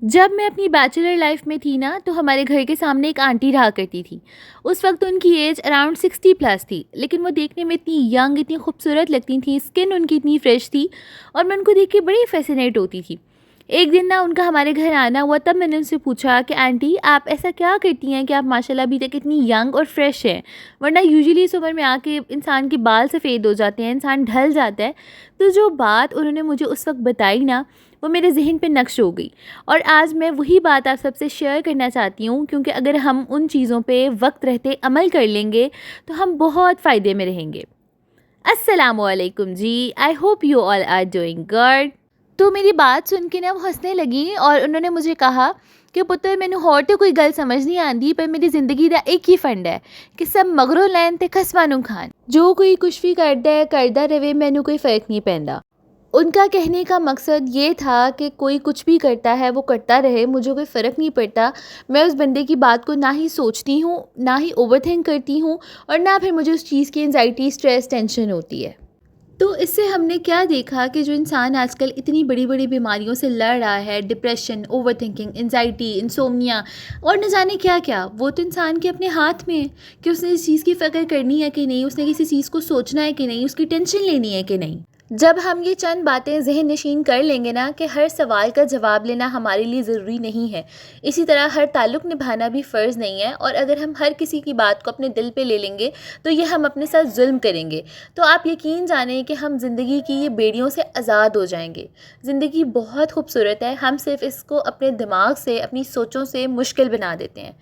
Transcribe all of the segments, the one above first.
جب میں اپنی بیچلر لائف میں تھی نا تو ہمارے گھر کے سامنے ایک آنٹی رہا کرتی تھی. اس وقت ان کی ایج اراؤنڈ 60+ تھی، لیکن وہ دیکھنے میں اتنی ینگ، اتنی خوبصورت لگتی تھیں، اسکن ان کی اتنی فریش تھی اور میں ان کو دیکھ کے بڑی فیسینیٹ ہوتی تھی. ایک دن نا ان کا ہمارے گھر آنا ہوا، تب میں نے ان سے پوچھا کہ آنٹی آپ ایسا کیا کرتی ہیں کہ آپ ماشاءاللہ ابھی تک اتنی ینگ اور فریش ہیں، ورنہ یوزلی اس عمر میں آ کے انسان کے بال سفید ہو جاتے ہیں، انسان ڈھل جاتا ہے. تو جو بات انہوں نے مجھے اس وقت بتائی نا، وہ میرے ذہن پہ نقش ہو گئی، اور آج میں وہی بات آپ سب سے شیئر کرنا چاہتی ہوں، کیونکہ اگر ہم ان چیزوں پہ وقت رہتے عمل کر لیں گے تو ہم بہت فائدے میں رہیں گے. السلام علیکم جی، I hope you all are doing good. تو میری بات سن کے نا وہ ہنسنے لگی اور انہوں نے مجھے کہا کہ پتر مینوں ہور تے کوئی گل سمجھ نہیں آندی، پر میری زندگی دا ایک ہی فنڈ ہے کہ سب مگروں لین تے خسمانوں کھان. جو کوئی کچھ بھی کردا ہے کردا رہے، مینوں کوئی فرق نہیں پیندا. ان کا کہنے کا مقصد یہ تھا کہ کوئی کچھ بھی کرتا ہے وہ کرتا رہے، مجھے کوئی فرق نہیں پڑتا. میں اس بندے کی بات کو نہ ہی سوچتی ہوں، نہ ہی اوور تھنک کرتی ہوں، اور نہ پھر مجھے اس چیز کی انزائٹی، اسٹریس، ٹینشن ہوتی ہے. تو اس سے ہم نے کیا دیکھا کہ جو انسان آج کل اتنی بڑی بڑی بیماریوں سے لڑ رہا ہے، ڈپریشن، اوور تھنکنگ، انزائٹی، انسومنیا اور نہ جانے کیا کیا، وہ تو انسان کے اپنے ہاتھ میں ہے کہ اس نے اس چیز کی فکر کرنی ہے کہ نہیں، اس نے کسی چیز کو سوچنا ہے کہ نہیں، اس کی ٹینشن لینی ہے کہ نہیں. جب ہم یہ چند باتیں ذہن نشین کر لیں گے نا کہ ہر سوال کا جواب لینا ہمارے لیے ضروری نہیں ہے، اسی طرح ہر تعلق نبھانا بھی فرض نہیں ہے، اور اگر ہم ہر کسی کی بات کو اپنے دل پہ لے لیں گے تو یہ ہم اپنے ساتھ ظلم کریں گے. تو آپ یقین جانیں کہ ہم زندگی کی یہ بیڑیوں سے آزاد ہو جائیں گے. زندگی بہت خوبصورت ہے، ہم صرف اس کو اپنے دماغ سے، اپنی سوچوں سے مشکل بنا دیتے ہیں.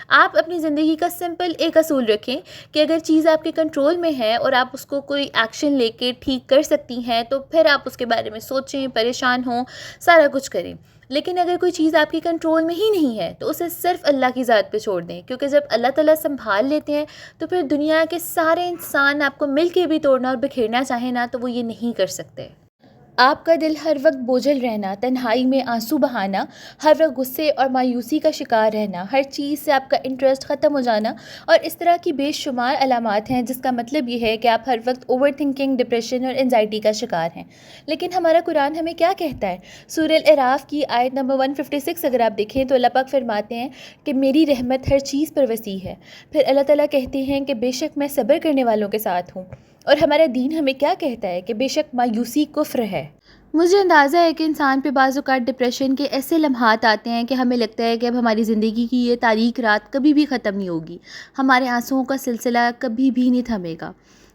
آپ اپنی زندگی کا سمپل ایک اصول رکھیں کہ اگر چیز آپ کے کنٹرول میں ہے اور آپ اس کو کوئی ایکشن لے کے ٹھیک کر سکتی ہیں تو پھر آپ اس کے بارے میں سوچیں، پریشان ہوں، سارا کچھ کریں. لیکن اگر کوئی چیز آپ کے کنٹرول میں ہی نہیں ہے تو اسے صرف اللہ کی ذات پہ چھوڑ دیں، کیونکہ جب اللہ تعالیٰ سنبھال لیتے ہیں تو پھر دنیا کے سارے انسان آپ کو مل کے بھی توڑنا اور بکھیرنا چاہیں نا تو وہ یہ نہیں کر سکتے. آپ کا دل ہر وقت بوجھل رہنا، تنہائی میں آنسو بہانا، ہر وقت غصے اور مایوسی کا شکار رہنا، ہر چیز سے آپ کا انٹرسٹ ختم ہو جانا اور اس طرح کی بے شمار علامات ہیں، جس کا مطلب یہ ہے کہ آپ ہر وقت اوور تھنکنگ، ڈپریشن اور انزائٹی کا شکار ہیں. لیکن ہمارا قرآن ہمیں کیا کہتا ہے؟ سورہ الاعراف کی آیت نمبر 156 اگر آپ دیکھیں تو اللہ پاک فرماتے ہیں کہ میری رحمت ہر چیز پر وسیع ہے. پھر اللہ تعالیٰ کہتے ہیں کہ بے شک میں صبر کرنے والوں کے ساتھ ہوں. اور ہمارا دین ہمیں کیا کہتا ہے کہ بے شک مایوسی کفر ہے. مجھے اندازہ ہے کہ انسان پہ بعض اوقات ڈپریشن کے ایسے لمحات آتے ہیں کہ ہمیں لگتا ہے کہ اب ہماری زندگی کی یہ تاریک رات کبھی بھی ختم نہیں ہوگی، ہمارے آنسوؤں کا سلسلہ کبھی بھی نہیں تھمے گا.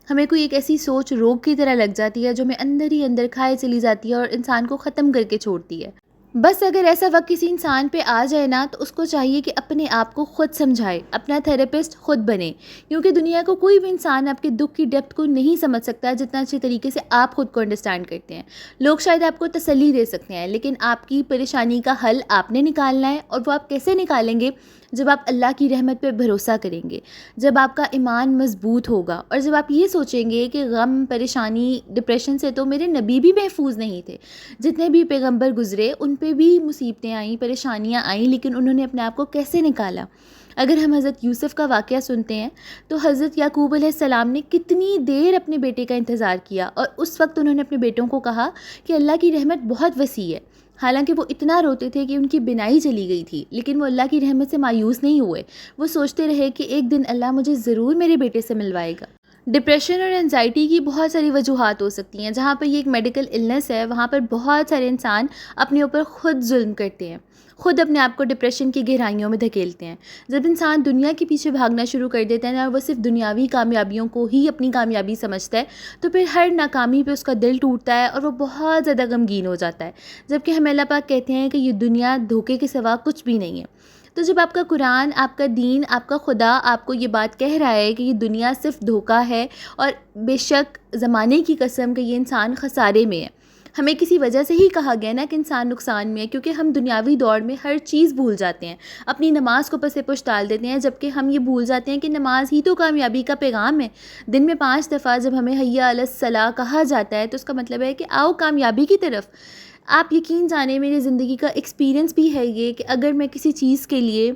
ہمیں کوئی ایک ایسی سوچ روگ کی طرح لگ جاتی ہے جو ہمیں اندر ہی اندر کھائے چلی جاتی ہے اور انسان کو ختم کر کے چھوڑتی ہے. بس اگر ایسا وقت کسی انسان پہ آ جائے نا تو اس کو چاہیے کہ اپنے آپ کو خود سمجھائے، اپنا تھیراپسٹ خود بنے، کیونکہ دنیا کو کوئی بھی انسان آپ کے دکھ کی ڈیپتھ کو نہیں سمجھ سکتا جتنا اچھے طریقے سے آپ خود کو انڈرسٹینڈ کرتے ہیں. لوگ شاید آپ کو تسلی دے سکتے ہیں، لیکن آپ کی پریشانی کا حل آپ نے نکالنا ہے، اور وہ آپ کیسے نکالیں گے؟ جب آپ اللہ کی رحمت پہ بھروسہ کریں گے، جب آپ کا ایمان مضبوط ہوگا، اور جب آپ یہ سوچیں گے کہ غم، پریشانی، ڈپریشن سے تو میرے نبی بھی محفوظ نہیں تھے. جتنے بھی پیغمبر گزرے ان پہ بھی مصیبتیں آئیں، پریشانیاں آئیں، لیکن انہوں نے اپنے آپ کو کیسے نکالا. اگر ہم حضرت یوسف کا واقعہ سنتے ہیں تو حضرت یعقوب علیہ السلام نے کتنی دیر اپنے بیٹے کا انتظار کیا، اور اس وقت انہوں نے اپنے بیٹوں کو کہا کہ اللہ کی رحمت بہت وسیع ہے. حالانکہ وہ اتنا روتے تھے کہ ان کی بینائی چلی گئی تھی، لیکن وہ اللہ کی رحمت سے مایوس نہیں ہوئے. وہ سوچتے رہے کہ ایک دن اللہ مجھے ضرور میرے بیٹے سے ملوائے گا. ڈپریشن اور انزائٹی کی بہت ساری وجوہات ہو سکتی ہیں. جہاں پر یہ ایک میڈیکل النس ہے وہاں پر بہت سارے انسان اپنے اوپر خود ظلم کرتے ہیں، خود اپنے آپ کو ڈپریشن کی گہرائیوں میں دھکیلتے ہیں. جب انسان دنیا کے پیچھے بھاگنا شروع کر دیتا ہے نا، اور وہ صرف دنیاوی کامیابیوں کو ہی اپنی کامیابی سمجھتا ہے، تو پھر ہر ناکامی پہ اس کا دل ٹوٹتا ہے اور وہ بہت زیادہ غمگین ہو جاتا ہے. جبکہ ہمیں اللہ پاک کہتے ہیں کہ یہ دنیا دھوکے کے سوا کچھ بھی نہیں ہے. تو جب آپ کا قرآن، آپ کا دین، آپ کا خدا آپ کو یہ بات کہہ رہا ہے کہ یہ دنیا صرف دھوکہ ہے، اور بے شک زمانے کی قسم کہ یہ انسان خسارے میں ہے. ہمیں کسی وجہ سے ہی کہا گیا نا کہ انسان نقصان میں ہے، کیونکہ ہم دنیاوی دور میں ہر چیز بھول جاتے ہیں، اپنی نماز کو پس پش ڈال دیتے ہیں، جبکہ ہم یہ بھول جاتے ہیں کہ نماز ہی تو کامیابی کا پیغام ہے. دن میں 5 دفعہ جب ہمیں حی علی الصلاۃ کہا جاتا ہے تو اس کا مطلب ہے کہ آؤ کامیابی کی طرف. آپ یقین جانیں میری زندگی کا ایکسپیرینس بھی ہے یہ کہ اگر میں کسی چیز کے لیے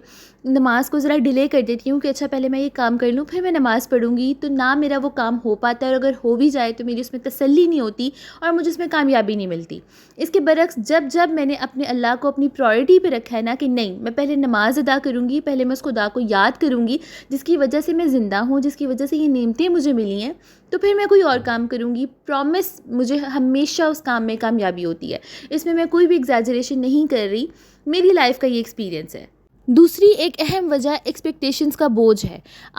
نماز کو ذرا ڈیلے کر دیتی ہوں کہ اچھا پہلے میں یہ کام کر لوں پھر میں نماز پڑھوں گی، تو نہ میرا وہ کام ہو پاتا ہے، اور اگر ہو بھی جائے تو میری اس میں تسلی نہیں ہوتی اور مجھے اس میں کامیابی نہیں ملتی۔ اس کے برعکس جب میں نے اپنے اللہ کو اپنی پرائورٹی پہ رکھا ہے نا کہ نہیں، میں پہلے نماز ادا کروں گی، پہلے میں اس خدا کو یاد کروں گی جس کی وجہ سے میں زندہ ہوں، جس کی وجہ سے یہ نعمتیں مجھے ملی ہیں، تو پھر میں کوئی اور کام کروں گی، پرومس مجھے ہمیشہ اس کام میں کامیابی ہوتی ہے۔ اس میں کوئی بھی ایگزیجریشن نہیں کر رہی، میری لائف کا یہ ایکسپیرینس ہے۔ دوسری ایک اہم وجہ ایکسپیکٹیشنز کا بوجھ ہے۔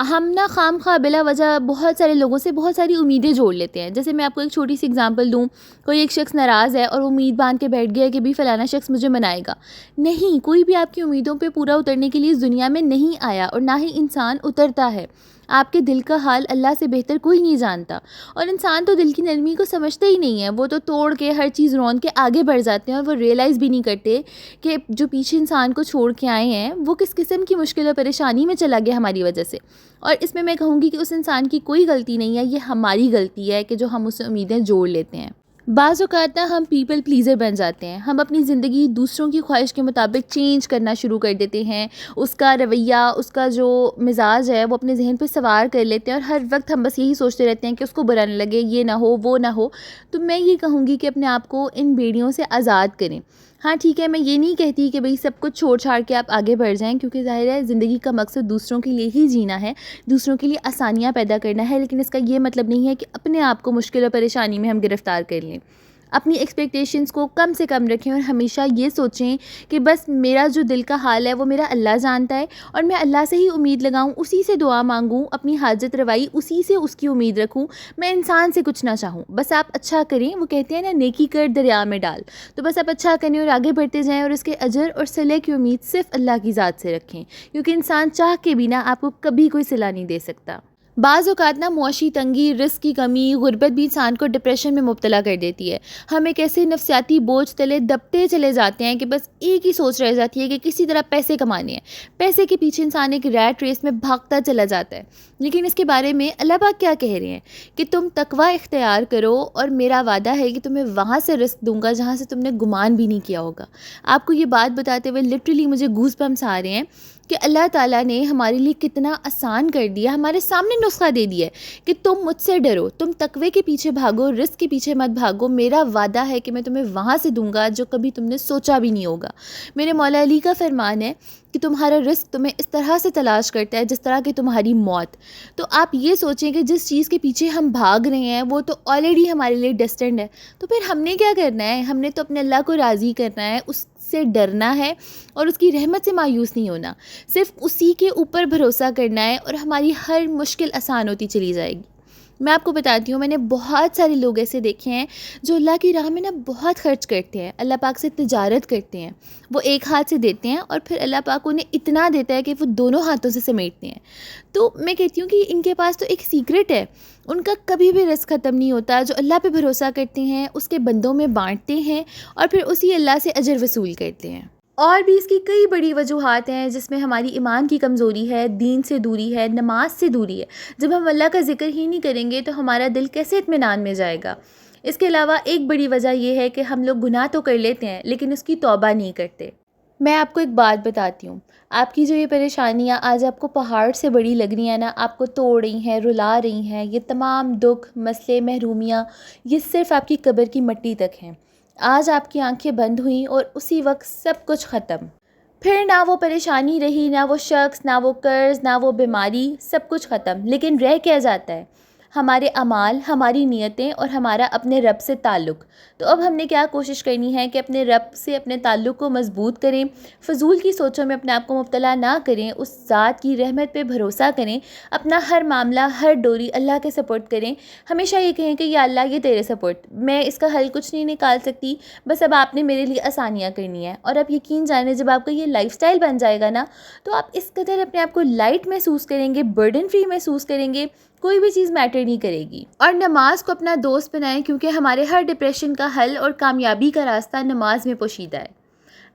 ہم نا خام خواہ بلا وجہ بہت سارے لوگوں سے بہت ساری امیدیں جوڑ لیتے ہیں۔ جیسے میں آپ کو ایک چھوٹی سی اگزامپل دوں، کوئی ایک شخص ناراض ہے اور امید باندھ کے بیٹھ گیا ہے کہ بھی فلانا شخص مجھے منائے گا۔ نہیں، کوئی بھی آپ کی امیدوں پہ پورا اترنے کے لیے اس دنیا میں نہیں آیا، اور نہ ہی انسان اترتا ہے۔ آپ کے دل کا حال اللہ سے بہتر کوئی نہیں جانتا، اور انسان تو دل کی نرمی کو سمجھتا ہی نہیں ہے، وہ تو توڑ کے ہر چیز رون کے آگے بڑھ جاتے ہیں، اور وہ ریئلائز بھی نہیں کرتے کہ جو پیچھے انسان کو چھوڑ کے آئے ہیں وہ کس قسم کی مشکل اور پریشانی میں چلا گیا ہماری وجہ سے۔ اور اس میں کہوں گی کہ اس انسان کی کوئی غلطی نہیں ہے، یہ ہماری غلطی ہے کہ جو ہم اس سے امیدیں جوڑ لیتے ہیں۔ بعض اوقات ہم پیپل پلیزر بن جاتے ہیں، ہم اپنی زندگی دوسروں کی خواہش کے مطابق چینج کرنا شروع کر دیتے ہیں، اس کا رویہ، اس کا جو مزاج ہے وہ اپنے ذہن پہ سوار کر لیتے ہیں، اور ہر وقت ہم بس یہی سوچتے رہتے ہیں کہ اس کو برا نہ لگے، یہ نہ ہو، وہ نہ ہو۔ تو میں یہ کہوں گی کہ اپنے آپ کو ان بیڑیوں سے آزاد کریں۔ ہاں ٹھیک ہے، میں یہ نہیں کہتی کہ بھئی سب کچھ چھوڑ چھاڑ کے آپ آگے بڑھ جائیں، کیونکہ ظاہر ہے زندگی کا مقصد دوسروں کے لیے ہی جینا ہے، دوسروں کے لیے آسانیاں پیدا کرنا ہے، لیکن اس کا یہ مطلب نہیں ہے کہ اپنے آپ کو مشکل اور پریشانی میں ہم گرفتار کر لیں۔ اپنی ایکسپیکٹیشنز کو کم سے کم رکھیں، اور ہمیشہ یہ سوچیں کہ بس میرا جو دل کا حال ہے وہ میرا اللہ جانتا ہے، اور میں اللہ سے ہی امید لگاؤں، اسی سے دعا مانگوں، اپنی حاجت روائی اسی سے اس کی امید رکھوں، میں انسان سے کچھ نہ چاہوں۔ بس آپ اچھا کریں، وہ کہتے ہیں نا نیکی کر دریا میں ڈال، تو بس آپ اچھا کریں اور آگے بڑھتے جائیں، اور اس کے اجر اور صلح کی امید صرف اللہ کی ذات سے رکھیں، کیونکہ انسان چاہ کے بھی نہ آپ کو کبھی کوئی صلہ نہیں دے سکتا۔ بعض اوقات نا معاشی تنگی، رزق کی کمی، غربت بھی انسان کو ڈپریشن میں مبتلا کر دیتی ہے۔ ہم ایک ایسے نفسیاتی بوجھ تلے دبتے چلے جاتے ہیں کہ بس ایک ہی سوچ رہ جاتی ہے کہ کسی طرح پیسے کمانے ہیں۔ پیسے کے پیچھے انسان ایک ریٹ ریس میں بھاگتا چلا جاتا ہے، لیکن اس کے بارے میں اللہ پاک کیا کہہ رہے ہیں کہ تم تقوی اختیار کرو، اور میرا وعدہ ہے کہ تمہیں وہاں سے رزق دوں گا جہاں سے تم نے گمان بھی نہیں کیا ہوگا۔ آپ کو یہ بات بتاتے ہوئے لٹرلی مجھے گوز بمپس آ رہے ہیں کہ اللہ تعالیٰ نے ہمارے لیے کتنا آسان کر دیا، ہمارے سامنے نسخہ دے دیا ہے کہ تم مجھ سے ڈرو، تم تقوی کے پیچھے بھاگو، رزق کے پیچھے مت بھاگو، میرا وعدہ ہے کہ میں تمہیں وہاں سے دوں گا جو کبھی تم نے سوچا بھی نہیں ہوگا۔ میرے مولا علی کا فرمان ہے کہ تمہارا رزق تمہیں اس طرح سے تلاش کرتا ہے جس طرح کہ تمہاری موت۔ تو آپ یہ سوچیں کہ جس چیز کے پیچھے ہم بھاگ رہے ہیں وہ تو آلریڈی ہمارے لیے ڈیسٹنڈ ہے، تو پھر ہم نے کیا کرنا ہے؟ ہم نے تو اپنے اللہ کو راضی کرنا ہے، اس سے ڈرنا ہے، اور اس کی رحمت سے مایوس نہیں ہونا، صرف اسی کے اوپر بھروسہ کرنا ہے، اور ہماری ہر مشکل آسان ہوتی چلی جائے گی۔ میں آپ کو بتاتی ہوں، میں نے بہت سارے لوگ ایسے دیکھے ہیں جو اللہ کی راہ میں نا بہت خرچ کرتے ہیں، اللہ پاک سے تجارت کرتے ہیں، وہ ایک ہاتھ سے دیتے ہیں اور پھر اللہ پاک انہیں اتنا دیتا ہے کہ وہ دونوں ہاتھوں سے سمیٹتے ہیں۔ تو میں کہتی ہوں کہ ان کے پاس تو ایک سیکرٹ ہے، ان کا کبھی بھی رزق ختم نہیں ہوتا، جو اللہ پہ بھروسہ کرتے ہیں، اس کے بندوں میں بانٹتے ہیں، اور پھر اسی اللہ سے اجر وصول کرتے ہیں۔ اور بھی اس کی کئی بڑی وجوہات ہیں، جس میں ہماری ایمان کی کمزوری ہے، دین سے دوری ہے، نماز سے دوری ہے۔ جب ہم اللہ کا ذکر ہی نہیں کریں گے تو ہمارا دل کیسے اطمینان میں جائے گا؟ اس کے علاوہ ایک بڑی وجہ یہ ہے کہ ہم لوگ گناہ تو کر لیتے ہیں لیکن اس کی توبہ نہیں کرتے۔ میں آپ کو ایک بات بتاتی ہوں، آپ کی جو یہ پریشانیاں آج آپ کو پہاڑ سے بڑی لگ رہی ہیں نا، آپ کو توڑ رہی ہیں، رلا رہی ہیں، یہ تمام دکھ، مسئلے، محرومیاں، یہ صرف آپ کی قبر کی مٹی تک ہیں۔ آج آپ کی آنکھیں بند ہوئیں اور اسی وقت سب کچھ ختم، پھر نہ وہ پریشانی رہی، نہ وہ شخص، نہ وہ قرض، نہ وہ بیماری، سب کچھ ختم، لیکن رہ کیا جاتا ہے؟ ہمارے اعمال، ہماری نیتیں، اور ہمارا اپنے رب سے تعلق۔ تو اب ہم نے کیا کوشش کرنی ہے کہ اپنے رب سے اپنے تعلق کو مضبوط کریں، فضول کی سوچوں میں اپنے آپ کو مبتلا نہ کریں، اس ذات کی رحمت پہ بھروسہ کریں، اپنا ہر معاملہ، ہر ڈوری اللہ کے سپورٹ کریں، ہمیشہ یہ کہیں کہ یا اللہ یہ تیرے سپورٹ، میں اس کا حل کچھ نہیں نکال سکتی، بس اب آپ نے میرے لیے آسانیاں کرنی ہے۔ اور اب یقین جانیں جب آپ کا یہ لائف سٹائل بن جائے گا نا، تو آپ اس قدر اپنے آپ کو لائٹ محسوس کریں گے، برڈن فری محسوس کریں گے، کوئی بھی چیز میٹر نہیں کرے گی۔ اور نماز کو اپنا دوست بنائیں، کیونکہ ہمارے ہر ڈپریشن کا حل اور کامیابی کا راستہ نماز میں پوشیدہ ہے۔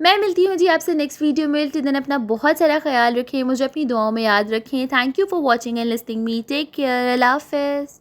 میں ملتی ہوں جی آپ سے نیکسٹ ویڈیو میں، till then اپنا بہت سارا خیال رکھیں، مجھے اپنی دعاؤں میں یاد رکھیں۔ Thank you for watching and listening me, take care, اللہ حافظ۔